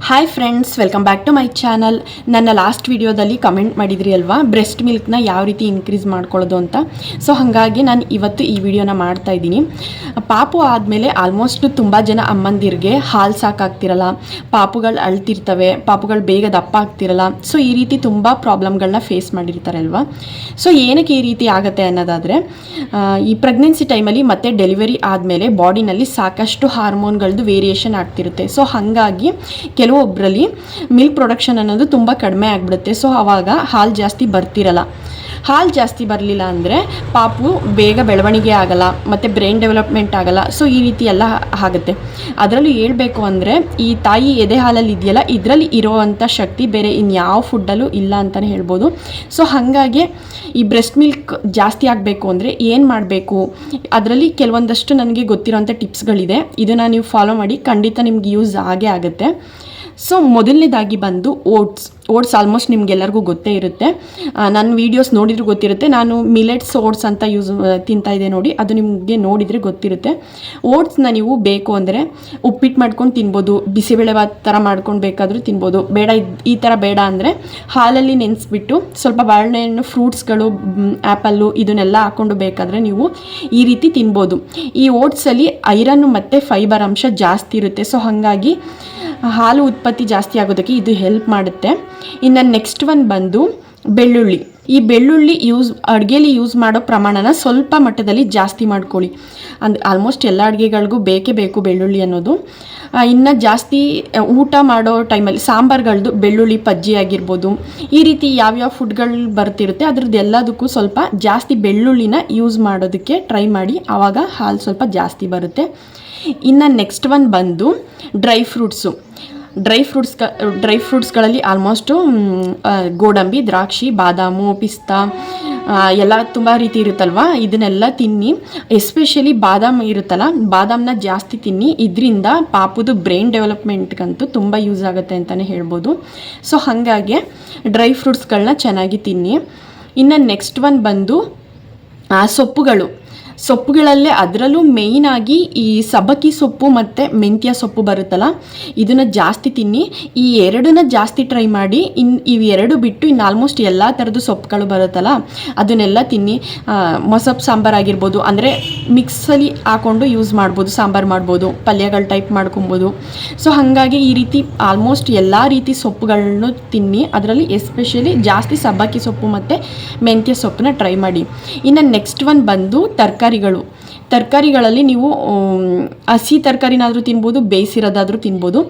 Hi friends, welcome back to my channel. ನನ್ನ last ವಿಡಿಯೋದಲ್ಲಿ comment ಮಾಡಿದ್ರಿ ಅಲ್ವಾ, ಬ್ರೆಸ್ಟ್ ಮಿಲ್ಕ್ನ ಯಾವ ರೀತಿ ಇನ್ಕ್ರೀಸ್ ಮಾಡ್ಕೊಳ್ಳೋದು ಅಂತ. ಸೊ ಹಾಗಾಗಿ ನಾನು ಇವತ್ತು ಈ ವಿಡಿಯೋನ ಮಾಡ್ತಾ ಇದ್ದೀನಿ. ಪಾಪು ಆದಮೇಲೆ ಆಲ್ಮೋಸ್ಟ್ ತುಂಬ ಜನ ಅಮ್ಮಂದಿರಿಗೆ ಹಾಲು ಸಾಕಾಗ್ತಿರಲ್ಲ, ಪಾಪುಗಳು ಅಳ್ತಿರ್ತವೆ, ಪಾಪುಗಳು ಬೇಗ ದಪ್ಪ ಆಗ್ತಿರಲ್ಲ. ಸೊ ಈ ರೀತಿ ತುಂಬ ಪ್ರಾಬ್ಲಮ್ಗಳನ್ನ ಫೇಸ್ ಮಾಡಿರ್ತಾರೆ ಅಲ್ವಾ. ಸೊ ಏನಕ್ಕೆ ಈ ರೀತಿ ಆಗುತ್ತೆ ಅನ್ನೋದಾದರೆ, ಈ ಪ್ರೆಗ್ನೆನ್ಸಿ ಟೈಮಲ್ಲಿ ಮತ್ತು ಡೆಲಿವರಿ ಆದಮೇಲೆ ಬಾಡಿನಲ್ಲಿ ಸಾಕಷ್ಟು ಹಾರ್ಮೋನ್ಗಳದ್ದು ವೇರಿಯೇಷನ್ ಆಗ್ತಿರುತ್ತೆ. ಸೊ ಹಾಗಾಗಿ ಕೆಲವೊಬ್ಬರಲ್ಲಿ ಮಿಲ್ಕ್ ಪ್ರೊಡಕ್ಷನ್ ಅನ್ನೋದು ತುಂಬ ಕಡಿಮೆ ಆಗಿಬಿಡುತ್ತೆ. ಸೊ ಆವಾಗ ಹಾಲು ಜಾಸ್ತಿ ಬರ್ತಿರಲ್ಲ. ಹಾಲು ಜಾಸ್ತಿ ಬರಲಿಲ್ಲ ಅಂದರೆ ಪಾಪು ಬೇಗ ಬೆಳವಣಿಗೆ ಆಗಲ್ಲ ಮತ್ತು ಬ್ರೈನ್ ಡೆವಲಪ್ಮೆಂಟ್ ಆಗಲ್ಲ. ಸೊ ಈ ರೀತಿ ಎಲ್ಲ ಆಗುತ್ತೆ. ಅದರಲ್ಲೂ ಹೇಳ್ಬೇಕು ಅಂದರೆ, ಈ ತಾಯಿ ಎದೆ ಹಾಲಲ್ಲಿ ಇದೆಯಲ್ಲ, ಇದರಲ್ಲಿ ಇರೋವಂಥ ಶಕ್ತಿ ಬೇರೆ ಇನ್ಯಾವ ಫುಡ್ಡಲ್ಲೂ ಇಲ್ಲ ಅಂತಲೇ ಹೇಳ್ಬೋದು. ಸೊ ಹಾಗಾಗಿ ಈ ಬ್ರೆಸ್ಟ್ ಮಿಲ್ಕ್ ಜಾಸ್ತಿ ಆಗಬೇಕು ಅಂದರೆ ಏನು ಮಾಡಬೇಕು, ಅದರಲ್ಲಿ ಕೆಲವೊಂದಷ್ಟು ನನಗೆ ಗೊತ್ತಿರೋಂಥ ಟಿಪ್ಸ್ಗಳಿದೆ. ಇದನ್ನು ನೀವು ಫಾಲೋ ಮಾಡಿ, ಖಂಡಿತ ನಿಮ್ಗೆ ಯೂಸ್ ಆಗೇ ಆಗುತ್ತೆ. ಸೊ ಮೊದಲನೇದಾಗಿ ಬಂದು ಓಟ್ಸ್ ಆಲ್ಮೋಸ್ಟ್ ನಿಮ್ಗೆಲ್ಲರಿಗೂ ಗೊತ್ತೇ ಇರುತ್ತೆ. ನನ್ನ ವೀಡಿಯೋಸ್ ನೋಡಿದ್ರು ಗೊತ್ತಿರುತ್ತೆ. ನಾನು ಮಿಲೆಟ್ಸ್ ಓಟ್ಸ್ ಅಂತ ತಿಂತಾ ಇದೆ ನೋಡಿ, ಅದು ನಿಮಗೆ ನೋಡಿದರೆ ಗೊತ್ತಿರುತ್ತೆ. ಓಟ್ಸ್ನ ನೀವು ಬೇಕು ಅಂದರೆ ಉಪ್ಪಿಟ್ಟು ಮಾಡ್ಕೊಂಡು ತಿನ್ಬೋದು, ಬಿಸಿಬೇಳೆಭಾತ್ ಥರ ಮಾಡ್ಕೊಂಡು ಬೇಕಾದರೂ ತಿನ್ಬೋದು. ಬೇಡ ಈ ಥರ ಬೇಡ ಅಂದರೆ ಹಾಲಲ್ಲಿ ನೆನೆಸ್ಬಿಟ್ಟು ಸ್ವಲ್ಪ ಬಾಳೆಹಣ್ಣು, ಫ್ರೂಟ್ಸ್ಗಳು, ಆ್ಯಪಲ್ಲು ಇದನ್ನೆಲ್ಲ ಹಾಕ್ಕೊಂಡು ಬೇಕಾದರೆ ನೀವು ಈ ರೀತಿ ತಿನ್ಬೋದು. ಈ ಓಟ್ಸಲ್ಲಿ ಐರನ್ನು ಮತ್ತು ಫೈಬರ್ ಅಂಶ ಜಾಸ್ತಿ ಇರುತ್ತೆ. ಸೊ ಹಾಗಾಗಿ ಹಾಲು ಉತ್ಪತ್ತಿ ಜಾಸ್ತಿ ಆಗೋದಕ್ಕೆ ಇದು ಹೆಲ್ಪ್ ಮಾಡುತ್ತೆ. ಇನ್ನು ನೆಕ್ಸ್ಟ್ ಒನ್ ಬಂದು ಬೆಳ್ಳುಳ್ಳಿ. ಈ ಬೆಳ್ಳುಳ್ಳಿ ಅಡುಗೆಯಲ್ಲಿ ಯೂಸ್ ಮಾಡೋ ಪ್ರಮಾಣನ ಸ್ವಲ್ಪ ಮಟ್ಟದಲ್ಲಿ ಜಾಸ್ತಿ ಮಾಡ್ಕೊಳ್ಳಿ. ಆಲ್ಮೋಸ್ಟ್ ಎಲ್ಲ ಅಡುಗೆಗಳಿಗೂ ಬೇಕೇ ಬೇಕು ಬೆಳ್ಳುಳ್ಳಿ ಅನ್ನೋದು. ಇನ್ನು ಜಾಸ್ತಿ ಊಟ ಮಾಡೋ ಟೈಮಲ್ಲಿ ಸಾಂಬಾರುಗಳದ್ದು ಬೆಳ್ಳುಳ್ಳಿ ಪಜ್ಜಿ ಆಗಿರ್ಬೋದು, ಈ ರೀತಿ ಯಾವ್ಯಾವ ಫುಡ್ಗಳು ಬರ್ತಿರುತ್ತೆ ಅದ್ರದ್ದು ಎಲ್ಲದಕ್ಕೂ ಸ್ವಲ್ಪ ಜಾಸ್ತಿ ಬೆಳ್ಳುಳ್ಳಿನ ಯೂಸ್ ಮಾಡೋದಕ್ಕೆ ಟ್ರೈ ಮಾಡಿ. ಆವಾಗ ಹಾಲು ಸ್ವಲ್ಪ ಜಾಸ್ತಿ ಬರುತ್ತೆ. ಇನ್ನು ನೆಕ್ಸ್ಟ್ ಒನ್ ಬಂದು ಡ್ರೈ ಫ್ರೂಟ್ಸ್ಗಳಲ್ಲಿ ಆಲ್ಮೋಸ್ಟು ಗೋಡಂಬಿ, ದ್ರಾಕ್ಷಿ, ಬಾದಾಮು, ಪಿಸ್ತಾ ಎಲ್ಲ ತುಂಬ ರೀತಿ ಇರುತ್ತಲ್ವ, ಇದನ್ನೆಲ್ಲ ತಿನ್ನಿ. ಎಸ್ಪೆಷಲಿ ಬಾದಾಮ್ ಇರುತ್ತಲ್ಲ, ಬಾದಾಮನ್ನ ಜಾಸ್ತಿ ತಿನ್ನಿ. ಇದರಿಂದ ಪಾಪುದು ಬ್ರೈನ್ ಡೆವಲಪ್ಮೆಂಟ್ಗಂತೂ ತುಂಬ ಯೂಸ್ ಆಗುತ್ತೆ ಅಂತಲೇ ಹೇಳ್ಬೋದು. ಸೊ ಹಾಗಾಗಿ ಡ್ರೈ ಫ್ರೂಟ್ಸ್ಗಳನ್ನ ಚೆನ್ನಾಗಿ ತಿನ್ನಿ. ಇನ್ನು ನೆಕ್ಸ್ಟ್ ಒನ್ ಬಂದು ಸೊಪ್ಪುಗಳಲ್ಲೇ ಅದರಲ್ಲೂ ಮೇಯ್ನಾಗಿ ಈ ಸಬ್ಬಕ್ಕಿ ಸೊಪ್ಪು ಮತ್ತು ಮೆಂತ್ಯ ಸೊಪ್ಪು ಬರುತ್ತಲ್ಲ, ಇದನ್ನು ಜಾಸ್ತಿ ತಿನ್ನಿ. ಈ ಎರಡನ್ನ ಜಾಸ್ತಿ ಟ್ರೈ ಮಾಡಿ. ಇವೆರಡು ಬಿಟ್ಟು ಇನ್ನು ಆಲ್ಮೋಸ್ಟ್ ಎಲ್ಲ ಥರದ್ದು ಸೊಪ್ಪುಗಳು ಬರುತ್ತಲ್ಲ, ಅದನ್ನೆಲ್ಲ ತಿನ್ನಿ. ಮೊಸಪ್ಪು ಸಾಂಬಾರು ಆಗಿರ್ಬೋದು, ಅಂದರೆ ಮಿಕ್ಸಲ್ಲಿ ಹಾಕ್ಕೊಂಡು ಯೂಸ್ ಮಾಡ್ಬೋದು, ಸಾಂಬಾರು ಮಾಡ್ಬೋದು, ಪಲ್ಯಗಳ ಟೈಪ್ ಮಾಡ್ಕೊಬೋದು. ಸೊ ಹಾಗಾಗಿ ಈ ರೀತಿ ಆಲ್ಮೋಸ್ಟ್ ಎಲ್ಲ ರೀತಿ ಸೊಪ್ಪುಗಳನ್ನು ತಿನ್ನಿ. ಅದರಲ್ಲಿ ಎಸ್ಪೆಷಲಿ ಜಾಸ್ತಿ ಸಬ್ಬಕ್ಕಿ ಸೊಪ್ಪು ಮತ್ತು ಮೆಂತ್ಯ ಸೊಪ್ಪನ್ನ ಟ್ರೈ ಮಾಡಿ. ಇನ್ನು ನೆಕ್ಸ್ಟ್ ಒನ್ ಬಂದು ತರಕಾರಿಗಳಲ್ಲಿ ನೀವು ಹಸಿ ತರಕಾರಿನಾದರೂ ತಿನ್ಬೋದು, ಬೇಯಿಸಿರೋದಾದರೂ ತಿನ್ಬೋದು.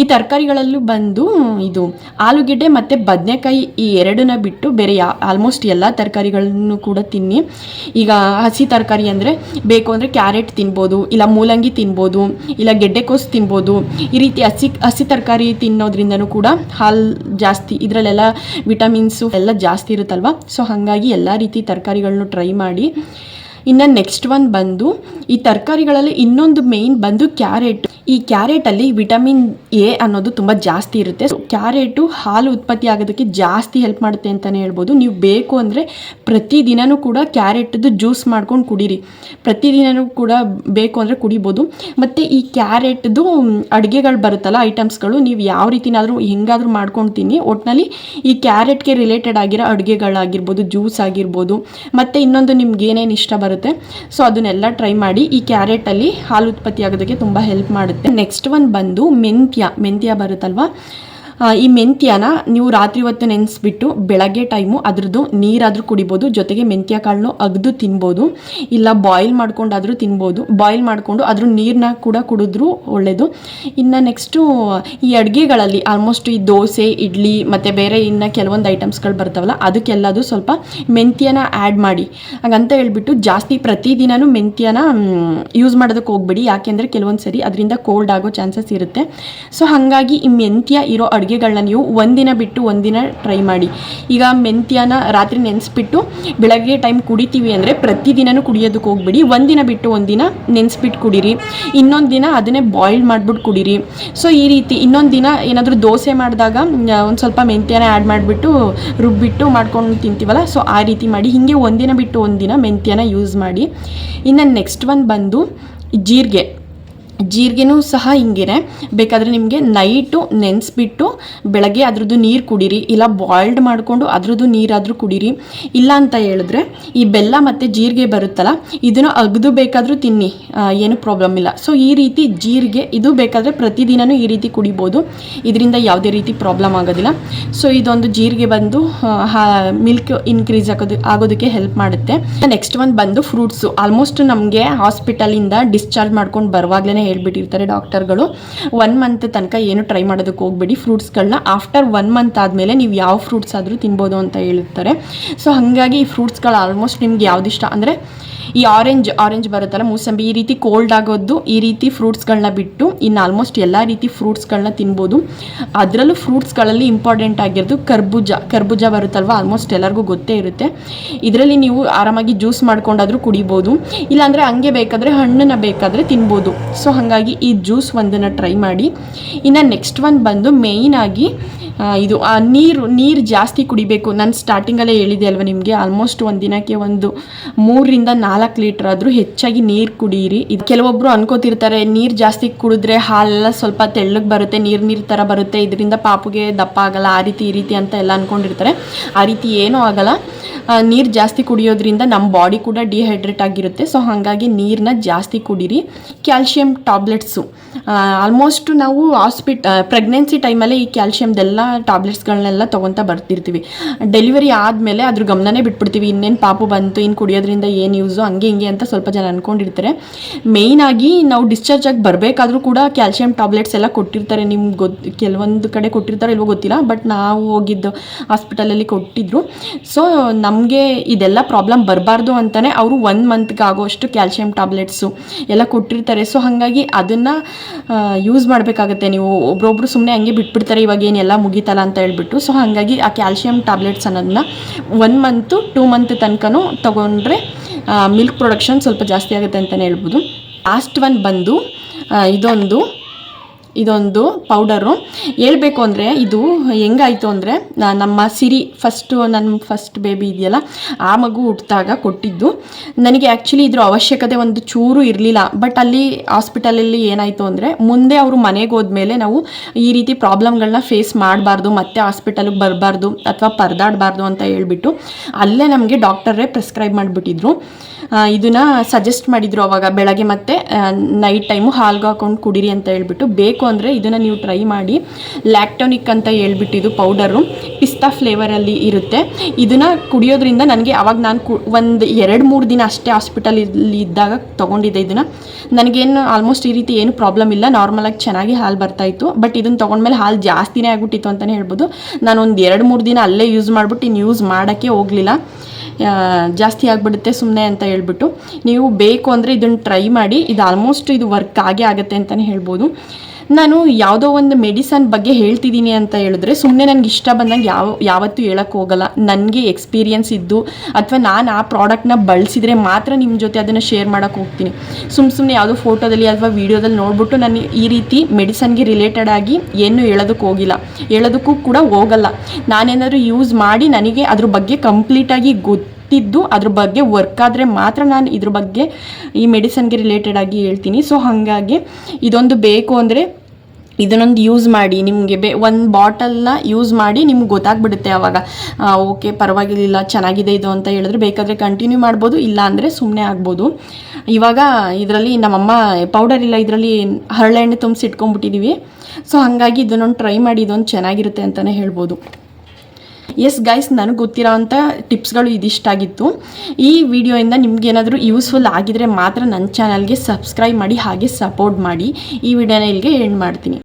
ಈ ತರಕಾರಿಗಳಲ್ಲೂ ಬಂದು ಇದು ಆಲೂಗೆಡ್ಡೆ ಮತ್ತು ಬದನೆಕಾಯಿ, ಈ ಎರಡನ್ನ ಬಿಟ್ಟು ಬೇರೆ ಆಲ್ಮೋಸ್ಟ್ ಎಲ್ಲ ತರಕಾರಿಗಳನ್ನು ಕೂಡ ತಿನ್ನಿ. ಈಗ ಹಸಿ ತರಕಾರಿ ಅಂದರೆ ಬೇಕು ಅಂದರೆ ಕ್ಯಾರೆಟ್ ತಿನ್ಬೋದು, ಇಲ್ಲ ಮೂಲಂಗಿ ತಿನ್ಬೋದು, ಇಲ್ಲ ಗೆಡ್ಡೆಕೋಸು ತಿನ್ಬೋದು. ಈ ರೀತಿ ಹಸಿ ತರಕಾರಿ ತಿನ್ನೋದ್ರಿಂದನೂ ಕೂಡ ಹಾಲು ಜಾಸ್ತಿ, ಇದರಲ್ಲೆಲ್ಲ ವಿಟಮಿನ್ಸು ಎಲ್ಲ ಜಾಸ್ತಿ ಇರುತ್ತಲ್ವ. ಸೊ ಹಾಗಾಗಿ ಎಲ್ಲ ರೀತಿ ತರಕಾರಿಗಳನ್ನು ಟ್ರೈ ಮಾಡಿ. ಇನ್ನು ನೆಕ್ಸ್ಟ್ ಒನ್ ಬಂದು ಈ ತರಕಾರಿಗಳಲ್ಲಿ ಇನ್ನೊಂದು ಮೇಯ್ನ್ ಬಂದು ಕ್ಯಾರೆಟ್. ಈ ಕ್ಯಾರೆಟಲ್ಲಿ ವಿಟಮಿನ್ ಎ ಅನ್ನೋದು ತುಂಬ ಜಾಸ್ತಿ ಇರುತ್ತೆ. ಸೊ ಕ್ಯಾರೆಟು ಹಾಲು ಉತ್ಪತ್ತಿ ಆಗೋದಕ್ಕೆ ಜಾಸ್ತಿ ಹೆಲ್ಪ್ ಮಾಡುತ್ತೆ ಅಂತಲೇ ಹೇಳ್ಬೋದು. ನೀವು ಬೇಕು ಅಂದರೆ ಪ್ರತಿದಿನವೂ ಕೂಡ ಕ್ಯಾರೆಟ್ದು ಜ್ಯೂಸ್ ಮಾಡ್ಕೊಂಡು ಕುಡೀರಿ. ಪ್ರತಿದಿನವೂ ಕೂಡ ಬೇಕು ಅಂದರೆ ಕುಡಿಬೋದು. ಮತ್ತು ಈ ಕ್ಯಾರೆಟ್ದು ಅಡುಗೆಗಳು ಬರುತ್ತಲ್ಲ, ಐಟಮ್ಸ್ಗಳು, ನೀವು ಯಾವ ರೀತಿನಾದರೂ ಹೆಂಗಾದರೂ ಮಾಡ್ಕೊಂಡು ತಿನ್ನಿ. ಒಟ್ಟಿನಲ್ಲಿ ಈ ಕ್ಯಾರೆಟ್ಗೆ ರಿಲೇಟೆಡ್ ಆಗಿರೋ ಅಡುಗೆಗಳಾಗಿರ್ಬೋದು, ಜ್ಯೂಸ್ ಆಗಿರ್ಬೋದು, ಮತ್ತು ಇನ್ನೊಂದು ನಿಮ್ಗೆ ಏನೇನು ಇಷ್ಟ ಬರುತ್ತೆ ಸೊ ಅದನ್ನೆಲ್ಲ ಟ್ರೈ ಮಾಡಿ. ಈ ಕ್ಯಾರೆಟಲ್ಲಿ ಹಾಲು ಉತ್ಪತ್ತಿ ಆಗೋದಕ್ಕೆ ತುಂಬ ಹೆಲ್ಪ್ ಮಾಡುತ್ತೆ. ನೆಕ್ಸ್ಟ್ ಒನ್ ಬಂದು ಮೆಂತ್ಯ ಬರುತ್ತಲ್ವ, ಈ ಮೆಂತ್ಯನ ನೀವು ರಾತ್ರಿ ಹೊತ್ತು ನೆನೆಸ್ಬಿಟ್ಟು ಬೆಳಗ್ಗೆ ಟೈಮು ಅದ್ರದ್ದು ನೀರಾದರೂ ಕುಡಿಬೋದು. ಜೊತೆಗೆ ಮೆಂತ್ಯ ಕಾಳನ್ನು ಅಗ್ದು ತಿನ್ಬೋದು, ಇಲ್ಲ ಬಾಯ್ಲ್ ಮಾಡ್ಕೊಂಡಾದರೂ ತಿನ್ಬೋದು. ಬಾಯ್ಲ್ ಮಾಡಿಕೊಂಡು ಅದ್ರ ನೀರನ್ನ ಕೂಡ ಕುಡಿದ್ರೂ ಒಳ್ಳೆಯದು. ಇನ್ನು ನೆಕ್ಸ್ಟು ಈ ಅಡುಗೆಗಳಲ್ಲಿ ಆಲ್ಮೋಸ್ಟ್ ಈ ದೋಸೆ, ಇಡ್ಲಿ ಮತ್ತು ಬೇರೆ ಇನ್ನು ಕೆಲವೊಂದು ಐಟಮ್ಸ್ಗಳು ಬರ್ತಾವಲ್ಲ, ಅದಕ್ಕೆಲ್ಲದು ಸ್ವಲ್ಪ ಮೆಂತ್ಯನ ಆ್ಯಡ್ ಮಾಡಿ. ಹಾಗಂತ ಹೇಳ್ಬಿಟ್ಟು ಜಾಸ್ತಿ ಪ್ರತಿದಿನವೂ ಮೆಂತ್ಯನ ಯೂಸ್ ಮಾಡೋದಕ್ಕೆ ಹೋಗ್ಬೇಡಿ, ಯಾಕೆಂದರೆ ಕೆಲವೊಂದು ಸರಿ ಅದರಿಂದ ಕೋಲ್ಡ್ ಆಗೋ ಚಾನ್ಸಸ್ ಇರುತ್ತೆ. ಸೊ ಹಾಗಾಗಿ ಈ ಮೆಂತ್ಯ ಇರೋ ಅಡುಗೆಗಳನ್ನ ನೀವು ಒಂದಿನ ಬಿಟ್ಟು ಒಂದಿನ ಟ್ರೈ ಮಾಡಿ. ಈಗ ಮೆಂತ್ಯನ ರಾತ್ರಿ ನೆನೆಸ್ಬಿಟ್ಟು ಬೆಳಗ್ಗೆ ಟೈಮ್ ಕುಡಿತೀವಿ ಅಂದರೆ ಪ್ರತಿದಿನವೂ ಕುಡಿಯೋದಕ್ಕೆ ಹೋಗ್ಬಿಡಿ. ಒಂದಿನ ಬಿಟ್ಟು ಒಂದಿನ ನೆನೆಸ್ಬಿಟ್ಟು ಕುಡೀರಿ, ಇನ್ನೊಂದು ದಿನ ಅದನ್ನೇ ಬಾಯ್ಲ್ ಮಾಡಿಬಿಟ್ಟು ಕುಡೀರಿ. ಸೊ ಈ ರೀತಿ ಇನ್ನೊಂದು ದಿನ ಏನಾದರೂ ದೋಸೆ ಮಾಡಿದಾಗ ಒಂದು ಸ್ವಲ್ಪ ಮೆಂತ್ಯನ ಆ್ಯಡ್ ಮಾಡಿಬಿಟ್ಟು ರುಬ್ಬಿಟ್ಟು ಮಾಡ್ಕೊಂಡು ತಿಂತೀವಲ್ಲ, ಸೊ ಆ ರೀತಿ ಮಾಡಿ. ಹೀಗೆ ಒಂದಿನ ಬಿಟ್ಟು ಒಂದಿನ ಮೆಂತ್ಯನ ಯೂಸ್ ಮಾಡಿ. ಇನ್ನು ನೆಕ್ಸ್ಟ್ ಒನ್ ಬಂದು ಜೀರಿಗೆ. ಜೀರಿಗೆನೂ ಸಹ ಹಿಂಗೇನೆ, ಬೇಕಾದರೆ ನಿಮಗೆ ನೈಟು ನೆನೆಸ್ಬಿಟ್ಟು ಬೆಳಗ್ಗೆ ಅದ್ರದ್ದು ನೀರು ಕುಡೀರಿ, ಇಲ್ಲ ಬಾಯ್ಲ್ಡ್ ಮಾಡಿಕೊಂಡು ಅದ್ರದ್ದು ನೀರಾದರೂ ಕುಡೀರಿ. ಇಲ್ಲ ಅಂತ ಹೇಳಿದ್ರೆ ಈ ಬೆಲ್ಲ ಮತ್ತು ಜೀರಿಗೆ ಬರುತ್ತಲ್ಲ, ಇದನ್ನು ಅಗ್ದು ಬೇಕಾದರೂ ತಿನ್ನಿ, ಏನು ಪ್ರಾಬ್ಲಮ್ ಇಲ್ಲ. ಸೊ ಈ ರೀತಿ ಜೀರಿಗೆ ಇದು ಬೇಕಾದರೆ ಪ್ರತಿದಿನವೂ ಈ ರೀತಿ ಕುಡಿಬೋದು, ಇದರಿಂದ ಯಾವುದೇ ರೀತಿ ಪ್ರಾಬ್ಲಮ್ ಆಗೋದಿಲ್ಲ. ಸೊ ಇದೊಂದು ಜೀರಿಗೆ ಬಂದು ಮಿಲ್ಕ್ ಇನ್ಕ್ರೀಸ್ ಆಗೋದಕ್ಕೆ ಹೆಲ್ಪ್ ಮಾಡುತ್ತೆ. ನೆಕ್ಸ್ಟ್ ಒಂದು ಬಂದು ಫ್ರೂಟ್ಸು. ಆಲ್ಮೋಸ್ಟ್ ನಮಗೆ ಹಾಸ್ಪಿಟಲಿಂದ ಡಿಸ್ಚಾರ್ಜ್ ಮಾಡ್ಕೊಂಡು ಬರುವಾಗಲೇ ಹೇಳ್ಬಿಟ್ಟಿರ್ತಾರೆ ಡಾಕ್ಟರ್ಗಳು, 1 ಮಂತ್ ತನಕ ಏನು ಟ್ರೈ ಮಾಡೋದಕ್ಕೆ ಹೋಗ್ಬೇಡಿ ಫ್ರೂಟ್ಸ್ಗಳನ್ನ. ಆಫ್ಟರ್ 1 ಮಂತ್ ಆದಮೇಲೆ ನೀವು ಯಾವ ಫ್ರೂಟ್ಸ್ ಆದರೂ ತಿನ್ಬೋದು ಅಂತ ಹೇಳಿರ್ತಾರೆ. ಸೊ ಹಾಗಾಗಿ ಈ ಫ್ರೂಟ್ಸ್ಗಳು ಆಲ್ಮೋಸ್ಟ್ ನಿಮ್ಗೆ ಯಾವುದಿಷ್ಟ ಅಂದರೆ ಈ ಆರೆಂಜ್ ಬರುತ್ತಲ್ಲ, ಮೂಸಂಬಿ, ಈ ರೀತಿ ಕೋಲ್ಡ್ ಆಗೋದು ಈ ರೀತಿ ಫ್ರೂಟ್ಸ್ಗಳನ್ನ ಬಿಟ್ಟು ಇನ್ನು ಆಲ್ಮೋಸ್ಟ್ ಎಲ್ಲ ರೀತಿ ಫ್ರೂಟ್ಸ್ಗಳನ್ನ ತಿನ್ಬೋದು. ಅದರಲ್ಲೂ ಫ್ರೂಟ್ಸ್ಗಳಲ್ಲಿ ಇಂಪಾರ್ಟೆಂಟ್ ಆಗಿರೋದು ಕರ್ಬೂಜ ಬರುತ್ತಲ್ವ, ಆಲ್ಮೋಸ್ಟ್ ಎಲ್ಲರಿಗೂ ಗೊತ್ತೇ ಇರುತ್ತೆ. ಇದರಲ್ಲಿ ನೀವು ಆರಾಮಾಗಿ ಜ್ಯೂಸ್ ಮಾಡ್ಕೊಂಡಾದರೂ ಕುಡಿಬೋದು, ಇಲ್ಲಾಂದರೆ ಹಂಗೆ ಬೇಕಾದರೆ ಹಣ್ಣನ್ನ ಬೇಕಾದರೆ ತಿನ್ಬೋದು. ಸೊ ಹಾಗಾಗಿ ಈ ಜ್ಯೂಸ್ ಒಂದನ್ನು ಟ್ರೈ ಮಾಡಿ. ಇನ್ನು ನೆಕ್ಸ್ಟ್ ಒಂದು ಬಂದು ಮೇಯ್ನಾಗಿ ಇದು ನೀರು ಜಾಸ್ತಿ ಕುಡಿಬೇಕು. ನಾನು ಸ್ಟಾರ್ಟಿಂಗಲ್ಲೇ ಹೇಳಿದೆ ಅಲ್ವ ನಿಮಗೆ, ಆಲ್ಮೋಸ್ಟ್ ಒಂದು ದಿನಕ್ಕೆ ಒಂದು 3 ರಿಂದ 4 ಲೀಟ್ರ್ ಆದರೂ ಹೆಚ್ಚಾಗಿ ನೀರು ಕುಡೀರಿ. ಇದು ಕೆಲವೊಬ್ಬರು ಅನ್ಕೋತಿರ್ತಾರೆ ನೀರು ಜಾಸ್ತಿ ಕುಡಿದ್ರೆ ಹಾಲೆಲ್ಲ ಸ್ವಲ್ಪ ತೆಳ್ಳಗೆ ಬರುತ್ತೆ, ನೀರು ಥರ ಬರುತ್ತೆ, ಇದರಿಂದ ಪಾಪುಗೆ ದಪ್ಪ ಆಗಲ್ಲ, ಆ ರೀತಿ ಈ ರೀತಿ ಅಂತ ಎಲ್ಲ ಅಂದ್ಕೊಂಡಿರ್ತಾರೆ. ಆ ರೀತಿ ಏನೂ ಆಗಲ್ಲ. ನೀರು ಜಾಸ್ತಿ ಕುಡಿಯೋದ್ರಿಂದ ನಮ್ಮ ಬಾಡಿ ಕೂಡ ಡಿಹೈಡ್ರೇಟ್ ಆಗಿರುತ್ತೆ. ಸೊ ಹಾಗಾಗಿ ನೀರನ್ನ ಜಾಸ್ತಿ ಕುಡೀರಿ. ಕ್ಯಾಲ್ಶಿಯಂ ಟ್ಯಾಬ್ಲೆಟ್ಸು ಆಲ್ಮೋಸ್ಟ್ ನಾವು ಪ್ರೆಗ್ನೆನ್ಸಿ ಟೈಮಲ್ಲಿ ಈ ಕ್ಯಾಲ್ಶಿಯಮ್ದೆಲ್ಲ ಟ್ಯಾಬ್ಲೆಟ್ಸ್ಗಳನ್ನೆಲ್ಲ ತೊಗೊತಾ ಬರ್ತಿರ್ತೀವಿ. ಡೆಲಿವರಿ ಆದಮೇಲೆ ಅದ್ರ ಗಮನನೇ ಬಿಟ್ಬಿಡ್ತೀವಿ, ಇನ್ನೇನು ಪಾಪು ಬಂತು, ಇನ್ನು ಕುಡಿಯೋದ್ರಿಂದ ಏನು ಯೂಸು, ಹಂಗೆ ಹಿಂಗೆ ಅಂತ ಸ್ವಲ್ಪ ಜನ ಅಂದ್ಕೊಂಡಿರ್ತಾರೆ. ಮೇಯ್ನಾಗಿ ನಾವು ಡಿಸ್ಚಾರ್ಜ್ ಆಗಿ ಬರಬೇಕಾದ್ರೂ ಕೂಡ ಕ್ಯಾಲ್ಶಿಯಂ ಟ್ಯಾಬ್ಲೆಟ್ಸ್ ಎಲ್ಲ ಕೊಟ್ಟಿರ್ತಾರೆ. ನಿಮ್ಗೆ ಕೆಲವೊಂದು ಕಡೆ ಕೊಟ್ಟಿರ್ತಾರೆ ಇಲ್ವೋ ಗೊತ್ತಿಲ್ಲ, ಬಟ್ ನಾವು ಹೋಗಿದ್ದು ಹಾಸ್ಪಿಟಲಲ್ಲಿ ಕೊಟ್ಟಿದ್ರು. ಸೊ ನಮಗೆ ಇದೆಲ್ಲ ಪ್ರಾಬ್ಲಮ್ ಬರಬಾರ್ದು ಅಂತಲೇ ಅವರು 1 ಮಂತ್ಗೆ ಆಗೋಷ್ಟು ಕ್ಯಾಲ್ಶಿಯಂ ಟ್ಯಾಬ್ಲೆಟ್ಸು ಎಲ್ಲ ಕೊಟ್ಟಿರ್ತಾರೆ. ಸೊ ಹಾಗಾಗಿ ಅದನ್ನು ಯೂಸ್ ಮಾಡಬೇಕಾಗತ್ತೆ. ನೀವು ಒಬ್ರೊಬ್ರು ಸುಮ್ಮನೆ ಹಂಗೆ ಬಿಟ್ಬಿಡ್ತಾರೆ, ಇವಾಗ ಏನೆಲ್ಲ ಮುಗೀತಲ್ಲ ಅಂತ ಹೇಳ್ಬಿಟ್ಟು. ಸೊ ಹಾಗಾಗಿ ಆ ಕ್ಯಾಲ್ಶಿಯಂ ಟ್ಯಾಬ್ಲೆಟ್ಸ್ ಅನ್ನೋದನ್ನ 1 ಮಂತು 2 ಮಂತ್ ತನಕನೂ ತೊಗೊಂಡ್ರೆ ಮಿಲ್ಕ್ ಪ್ರೊಡಕ್ಷನ್ ಸ್ವಲ್ಪ ಜಾಸ್ತಿ ಆಗುತ್ತೆ ಅಂತಲೇ ಹೇಳ್ಬೋದು. ಲಾಸ್ಟ್ ಒಂದು ಬಂದು ಇದೊಂದು ಪೌಡರು. ಹೇಳ್ಬೇಕು ಅಂದರೆ ಇದು ಹೆಂಗಾಯಿತು ಅಂದರೆ, ನಮ್ಮ ಸಿರಿ ನನ್ನ ಫಸ್ಟ್ ಬೇಬಿ ಇದೆಯಲ್ಲ, ಆ ಮಗು ಹುಟ್ಟಿದಾಗ ಕೊಟ್ಟಿದ್ದು. ನನಗೆ ಆ್ಯಕ್ಚುಲಿ ಇದ್ರ ಅವಶ್ಯಕತೆ ಒಂದು ಚೂರು ಇರಲಿಲ್ಲ. ಬಟ್ ಅಲ್ಲಿ ಹಾಸ್ಪಿಟಲಲ್ಲಿ ಏನಾಯಿತು ಅಂದರೆ, ಮುಂದೆ ಅವರು ಮನೆಗೆ ಹೋದ್ಮೇಲೆ ನಾವು ಈ ರೀತಿ ಪ್ರಾಬ್ಲಮ್ಗಳನ್ನ ಫೇಸ್ ಮಾಡಬಾರ್ದು, ಮತ್ತೆ ಹಾಸ್ಪಿಟಲ್ಗೆ ಬರಬಾರ್ದು ಅಥವಾ ಪರದಾಡಬಾರ್ದು ಅಂತ ಹೇಳ್ಬಿಟ್ಟು ಅಲ್ಲೇ ನಮಗೆ ಡಾಕ್ಟರೇ ಪ್ರಿಸ್ಕ್ರೈಬ್ ಮಾಡಿಬಿಟ್ಟಿದ್ರು. ಇದನ್ನು ಸಜೆಸ್ಟ್ ಮಾಡಿದರು ಅವಾಗ, ಬೆಳಗ್ಗೆ ಮತ್ತು ನೈಟ್ ಟೈಮು ಹಾಲ್ಗೆ ಹಾಕೊಂಡು ಕುಡೀರಿ ಅಂತ ಹೇಳ್ಬಿಟ್ಟು. ಬೇಕು ಅಂದರೆ ಇದನ್ನು ನೀವು ಟ್ರೈ ಮಾಡಿ. ಲ್ಯಾಕ್ಟೋನಿಕ್ ಅಂತ ಹೇಳ್ಬಿಟ್ಟು ಇದು ಪೌಡರು ಪಿಸ್ತಾ ಫ್ಲೇವರಲ್ಲಿ ಇರುತ್ತೆ. ಇದನ್ನು ಕುಡಿಯೋದ್ರಿಂದ ನನಗೆ ಅವಾಗ ನಾನು ಒಂದು 2-3 ದಿನ ಅಷ್ಟೇ ಹಾಸ್ಪಿಟಲಲ್ಲಿ ಇದ್ದಾಗ ತೊಗೊಂಡಿದ್ದೆ. ಇದನ್ನು ನನಗೇನು ಆಲ್ಮೋಸ್ಟ್ ಈ ರೀತಿ ಏನು ಪ್ರಾಬ್ಲಮ್ ಇಲ್ಲ, ನಾರ್ಮಲಾಗಿ ಚೆನ್ನಾಗಿ ಹಾಲು ಬರ್ತಾಯಿತ್ತು. ಬಟ್ ಇದನ್ನು ತೊಗೊಂಡ್ಮೇಲೆ ಹಾಲು ಜಾಸ್ತಿನೇ ಆಗಿಬಿಟ್ಟಿತ್ತು ಅಂತಲೇ ಹೇಳ್ಬೋದು. ನಾನು ಒಂದು 2-3 ದಿನ ಅಲ್ಲೇ ಯೂಸ್ ಮಾಡಿಬಿಟ್ಟು ಇನ್ನು ಯೂಸ್ ಮಾಡೋಕ್ಕೆ ಹೋಗಲಿಲ್ಲ, ಜಾಸ್ತಿ ಆಗಿಬಿಡುತ್ತೆ ಸುಮ್ಮನೆ ಅಂತ ಹೇಳ್ಬಿಟ್ಟು. ನೀವು ಬೇಕು ಅಂದರೆ ಇದನ್ನು ಟ್ರೈ ಮಾಡಿ. ಇದು ಆಲ್ಮೋಸ್ಟ್ ಇದು ವರ್ಕ್ ಆಗುತ್ತೆ ಅಂತಲೇ ಹೇಳ್ಬೋದು. ನಾನು ಯಾವುದೋ ಒಂದು ಮೆಡಿಸನ್ ಬಗ್ಗೆ ಹೇಳ್ತಿದ್ದೀನಿ ಅಂತ ಹೇಳಿದ್ರೆ ಸುಮ್ಮನೆ ನನಗೆ ಇಷ್ಟ ಬಂದಂಗೆ ಯಾವತ್ತೂ ಹೇಳಕ್ಕೆ ಹೋಗಲ್ಲ. ನನಗೆ ಎಕ್ಸ್ಪೀರಿಯನ್ಸ್ ಇದ್ದು ಅಥವಾ ನಾನು ಆ ಪ್ರಾಡಕ್ಟ್ನ ಬಳಸಿದರೆ ಮಾತ್ರ ನಿಮ್ಮ ಜೊತೆ ಅದನ್ನು ಶೇರ್ ಮಾಡೋಕ್ಕೆ ಹೋಗ್ತೀನಿ. ಸುಮ್ಮನೆ ಯಾವುದೋ ಫೋಟೋದಲ್ಲಿ ಅಥವಾ ವೀಡಿಯೋದಲ್ಲಿ ನೋಡ್ಬಿಟ್ಟು ನಾನು ಈ ರೀತಿ ಮೆಡಿಸನ್ಗೆ ರಿಲೇಟೆಡ್ ಆಗಿ ಏನು ಹೇಳೋದಕ್ಕೂ ಕೂಡ ಹೋಗಲ್ಲ. ನಾನೇನಾದರೂ ಯೂಸ್ ಮಾಡಿ ನನಗೆ ಅದ್ರ ಬಗ್ಗೆ ಕಂಪ್ಲೀಟಾಗಿ ಗೊತ್ತಿದ್ದು ಅದ್ರ ಬಗ್ಗೆ ವರ್ಕ್ ಆದರೆ ಮಾತ್ರ ನಾನು ಇದ್ರ ಬಗ್ಗೆ ಈ ಮೆಡಿಸನ್ಗೆ ರಿಲೇಟೆಡ್ ಆಗಿ ಹೇಳ್ತೀನಿ. ಸೊ ಹಾಗಾಗಿ ಇದೊಂದು ಬೇಕು ಅಂದರೆ ಇದನ್ನೊಂದು ಯೂಸ್ ಮಾಡಿ. ನಿಮಗೆ ಒಂದು ಬಾಟಲ್ನ ಯೂಸ್ ಮಾಡಿ ನಿಮ್ಗೆ ಗೊತ್ತಾಗ್ಬಿಡುತ್ತೆ ಆವಾಗ, ಓಕೆ ಪರವಾಗಿಲ್ಲ ಚೆನ್ನಾಗಿದೆ ಇದು ಅಂತ ಹೇಳಿದ್ರೆ ಬೇಕಾದರೆ ಕಂಟಿನ್ಯೂ ಮಾಡ್ಬೋದು, ಇಲ್ಲ ಅಂದರೆ ಸುಮ್ಮನೆ ಆಗ್ಬೋದು. ಇವಾಗ ಇದರಲ್ಲಿ ನಮ್ಮಮ್ಮ ಪೌಡರ್ ಇಲ್ಲ, ಇದರಲ್ಲಿ ಹರಳೆಣ್ಣೆ ತುಂಬಿಸಿ ಇಟ್ಕೊಂಡ್ಬಿಟ್ಟಿದ್ದೀವಿ. ಸೊ ಹಾಗಾಗಿ ಇದನ್ನೊಂದು ಟ್ರೈ ಮಾಡಿ, ಇದೊಂದು ಚೆನ್ನಾಗಿರುತ್ತೆ ಅಂತಲೇ ಹೇಳ್ಬೋದು. ಎಸ್ ಗೈಸ್, ನನಗೆ ಗೊತ್ತಿರೋವಂಥ ಟಿಪ್ಸ್ಗಳು ಇದಿಷ್ಟಾಗಿತ್ತು. ಈ ವಿಡಿಯೋಯಿಂದ ನಿಮ್ಗೇನಾದರೂ ಯೂಸ್ಫುಲ್ ಆಗಿದ್ರೆ ಮಾತ್ರ ನನ್ನ ಚಾನಲ್ಗೆ ಸಬ್ಸ್ಕ್ರೈಬ್ ಮಾಡಿ, ಹಾಗೆ ಸಪೋರ್ಟ್ ಮಾಡಿ. ಈ ವಿಡಿಯೋನ ಇಲ್ಲಿಗೆ ಎಂಡ್ ಮಾಡ್ತೀನಿ.